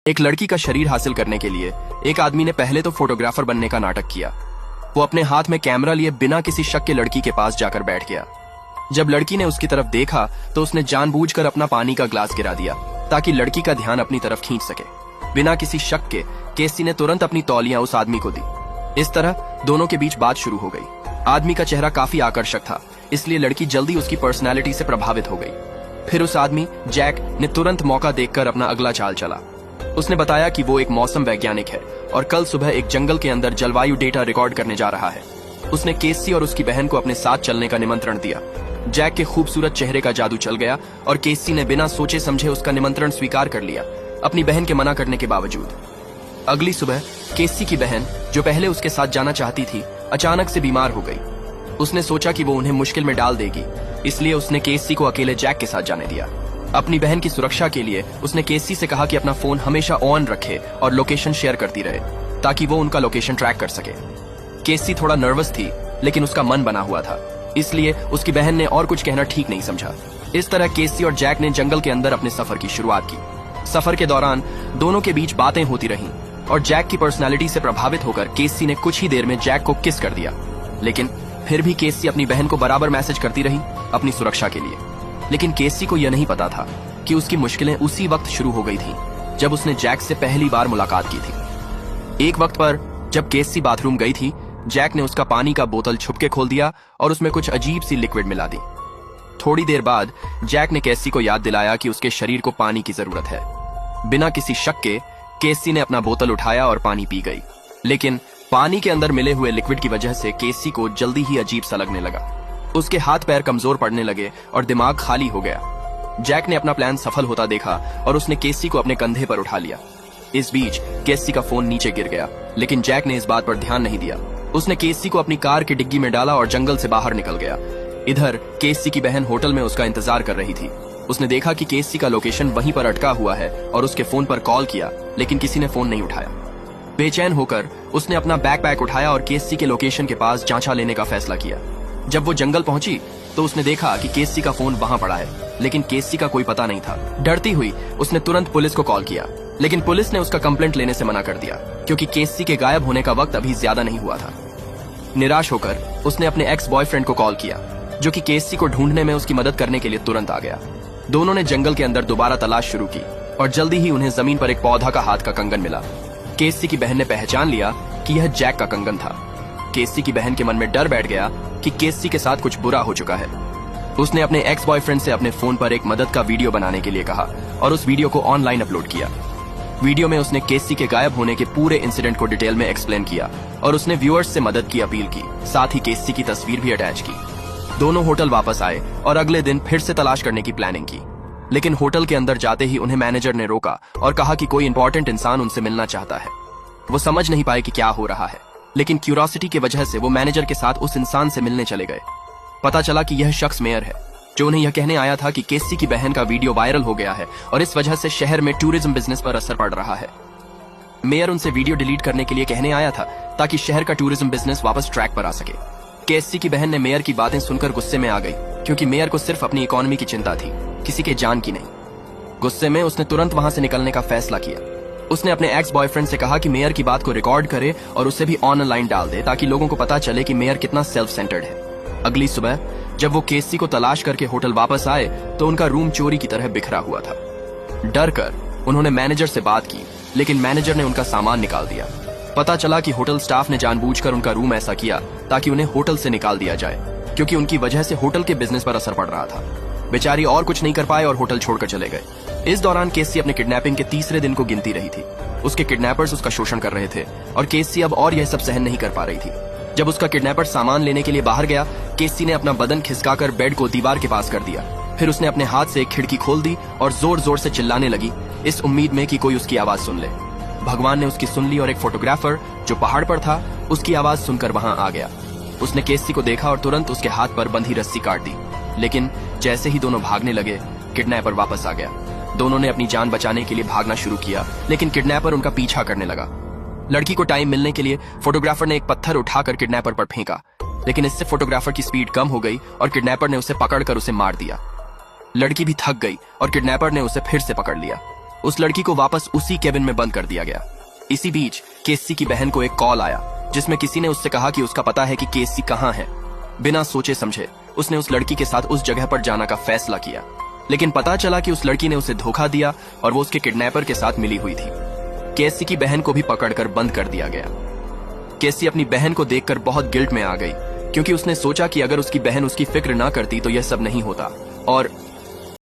एक लड़की का शरीर हासिल करने के लिए एक आदमी ने पहले तो फोटोग्राफर बनने का नाटक किया। वो अपने हाथ में कैमरा लिए बिना किसी शक के लड़की के पास जाकर बैठ गया। जब लड़की ने उसकी तरफ देखा तो उसने जानबूझकर अपना पानी का ग्लास गिरा दिया ताकि लड़की का ध्यान अपनी तरफ खींच सके। बिना किसी शक के केसी ने तुरंत अपनी तौलियां उस आदमी को दी। इस तरह दोनों के बीच बात शुरू हो गई। आदमी का चेहरा काफी आकर्षक था, इसलिए लड़की जल्दी उसकी पर्सनैलिटी से प्रभावित हो गई। फिर उस आदमी जैक ने तुरंत मौका देखकर अपना अगला चाल चला। उसने बताया कि वो एक मौसम वैज्ञानिक है और कल सुबह एक जंगल के अंदर जलवायु डेटा रिकॉर्ड करने जा रहा है। उसने केसी और उसकी बहन को अपने साथ चलने का निमंत्रण दिया। जैक के खूबसूरत चेहरे का जादू चल गया और केसी ने बिना सोचे समझे उसका निमंत्रण स्वीकार कर लिया, अपनी बहन के मना करने के बावजूद। अगली सुबह केसी की बहन, जो पहले उसके साथ जाना चाहती थी, अचानक से बीमार हो गई। उसने सोचा कि वो उन्हें मुश्किल में डाल देगी, इसलिए उसने केसी को अकेले जैक के साथ जाने दिया। अपनी बहन की सुरक्षा के लिए उसने केसी से कहा कि अपना फोन हमेशा ऑन रखे और लोकेशन शेयर करती रहे ताकि वो उनका लोकेशन ट्रैक कर सके। केसी थोड़ा नर्वस थी, लेकिन उसका मन बना हुआ था, इसलिए उसकी बहन ने और कुछ कहना ठीक नहीं समझा। इस तरह केसी और जैक ने जंगल के अंदर अपने सफर की शुरुआत की। सफर के दौरान दोनों के बीच बातें होती रहीं और जैक की पर्सनैलिटी से प्रभावित होकर केसी ने कुछ ही देर में जैक को किस कर दिया। लेकिन फिर भी केसी अपनी बहन को बराबर मैसेज करती रही अपनी सुरक्षा के लिए। लेकिन केसी को यह नहीं पता था कि उसकी मुश्किलें उसी वक्त शुरू हो गई थी जब उसने जैक से पहली बार मुलाकात की थी। एक वक्त पर जब केसी बाथरूम गई थी, जैक ने उसका पानी का बोतल छुपके खोल दिया और उसमें कुछ अजीब सी लिक्विड मिला दी। थोड़ी देर बाद जैक ने केसी को याद दिलाया कि उसके शरीर को पानी की जरूरत है। बिना किसी शक के केसी ने अपना बोतल उठाया और पानी पी गई। लेकिन पानी के अंदर मिले हुए लिक्विड की वजह से केसी को जल्दी ही अजीब सा लगने लगा। उसके हाथ पैर कमजोर पड़ने लगे और दिमाग खाली हो गया। जैक ने अपना प्लान सफल होता देखा और उसने केसी को अपने कंधे पर उठा लिया। इस बीच केसी का फोन नीचे गिर गया, लेकिन जैक ने इस बात पर ध्यान नहीं दिया। उसने केसी को अपनी कार की डिग्गी में डाला और जंगल से बाहर निकल गया। इधर केसी की बहन होटल में उसका इंतजार कर रही थी। उसने देखा कि केसी का लोकेशन वहीं पर अटका हुआ है और उसके फोन पर कॉल किया, लेकिन किसी ने फोन नहीं उठाया। बेचैन होकर उसने अपना बैकपैक उठाया और केसी के लोकेशन के पास जांचा लेने का फैसला किया। जब वो जंगल पहुंची तो उसने देखा कि केसी का फोन वहां पड़ा है, लेकिन केसी का कोई पता नहीं था। डरती हुई उसने तुरंत पुलिस को कॉल किया, लेकिन पुलिस ने उसका कंप्लेंट लेने से मना कर दिया क्योंकि केसी के गायब होने का वक्त अभी ज्यादा नहीं हुआ था। निराश होकर उसने अपने एक्स बॉयफ्रेंड को कॉल किया, जो कि केसी को ढूंढने में उसकी मदद करने के लिए तुरंत आ गया। दोनों ने जंगल के अंदर दोबारा तलाश शुरू की और जल्दी ही उन्हें जमीन पर एक पौधा का हाथ का कंगन मिला। केसी की बहन ने पहचान लिया कि यह जैक का कंगन था। केसी की बहन के मन में डर बैठ गया कि केसी के साथ कुछ बुरा हो चुका है। उसने अपने एक्स बॉयफ्रेंड से अपने फोन पर एक मदद का वीडियो बनाने के लिए कहा और उस वीडियो को ऑनलाइन अपलोड किया। वीडियो में उसने केसी के गायब होने के पूरे इंसिडेंट को डिटेल में एक्सप्लेन किया और उसने व्यूअर्स से मदद की अपील की, साथ ही केसी की तस्वीर भी अटैच की। दोनों होटल वापस आए और अगले दिन फिर से तलाश करने की प्लानिंग की। लेकिन होटल के अंदर जाते ही उन्हें मैनेजर ने रोका और कहा कि कोई इंपॉर्टेंट इंसान उनसे मिलना चाहता है। वो समझ नहीं पाए कि क्या हो रहा है, लेकिन क्यूरियोसिटी की वजह से वो मैनेजर के साथ उस इंसान से मिलने चले गए। पता चला कि यह शख्स मेयर है, जो उन्हें यह कहने आया था कि केसी की बहन का वीडियो वायरल हो गया है और इस वजह से शहर में टूरिज्म बिजनेस पर असर पड़ रहा है। मेयर उनसे वीडियो डिलीट करने के लिए कहने आया था ताकि शहर का टूरिज्म बिजनेस वापस ट्रैक पर आ सके। केसी की बहन ने मेयर की बातें सुनकर गुस्से में आ गई, क्योंकि मेयर को सिर्फ अपनी इकोनॉमी की चिंता थी, किसी के जान की नहीं। गुस्से में उसने तुरंत वहां से निकलने का फैसला किया। उसने अपने एक्स बॉयफ्रेंड से कहा कि मेयर की बात को रिकॉर्ड करे और उसे भी ऑनलाइन डाल दे ताकि लोगों को पता चले कि मेयर कितना सेल्फ सेंटर्ड है। अगली सुबह जब वो केसी को तलाश करके होटल वापस आए तो उनका रूम चोरी की तरह बिखरा हुआ था। डर कर उन्होंने मैनेजर से बात की, लेकिन मैनेजर ने उनका सामान निकाल दिया। पता चला कि होटल स्टाफ ने जानबूझकर उनका रूम ऐसा किया ताकि उन्हें होटल से निकाल दिया जाए, क्योंकि उनकी वजह से होटल के बिजनेस पर असर पड़ रहा था। बेचारी और कुछ नहीं कर पाए और होटल छोड़कर चले गए। इस दौरान केसी अपने किडनैपिंग के तीसरे दिन को गिनती रही थी। उसके किडनैपर्स उसका शोषण कर रहे थे और केसी अब और यह सब सहन नहीं कर पा रही थी। जब उसका किडनैपर सामान लेने के लिए बाहर गया, केसी ने अपना बदन खिसकाकर बेड को दीवार के पास कर दिया। फिर उसने अपने हाथ से एक खिड़की खोल दी और जोर जोर से चिल्लाने लगी, इस उम्मीद में कि कोई उसकी आवाज सुन ले। भगवान ने उसकी सुन ली और एक फोटोग्राफर जो पहाड़ पर था उसकी आवाज सुनकर वहां आ गया। उसने केसी को देखा और तुरंत उसके हाथ पर बंधी रस्सी काट दी। लेकिन जैसे ही दोनों भागने लगे, किडनैपर वापस आ गया। दोनों ने अपनी जान बचाने के लिए भागना शुरू किया, लेकिन किडनैपर उनका पीछा करने लगा। लड़की को टाइम मिलने के लिए फोटोग्राफर ने एक पत्थर उठाकर किडनैपर पर फेंका, लेकिन इससे फोटोग्राफर की स्पीड कम हो गई और किडनैपर ने उसे पकड़कर उसे मार दिया। लड़की भी थक गई और किडनैपर ने उसे फिर से पकड़ लिया। उस लड़की को वापस उसी केबिन में बंद कर दिया गया। इसी बीच केसी की बहन को एक कॉल आया जिसमें किसी ने उससे कहा कि उसका पता है कि केसी कहाँ है। बिना सोचे समझे उसने उस लड़की के साथ उस जगह पर जाने का फैसला किया, लेकिन पता चला कि उस लड़की ने उसे धोखा दिया और वो उसके किडनैपर के साथ मिली हुई थी। केसी की बहन को भी पकड़कर बंद कर दिया गया। केसी अपनी बहन को देखकर बहुत गिल्ट में आ गई, क्योंकि उसने सोचा कि अगर उसकी बहन उसकी फिक्र ना करती तो यह सब नहीं होता और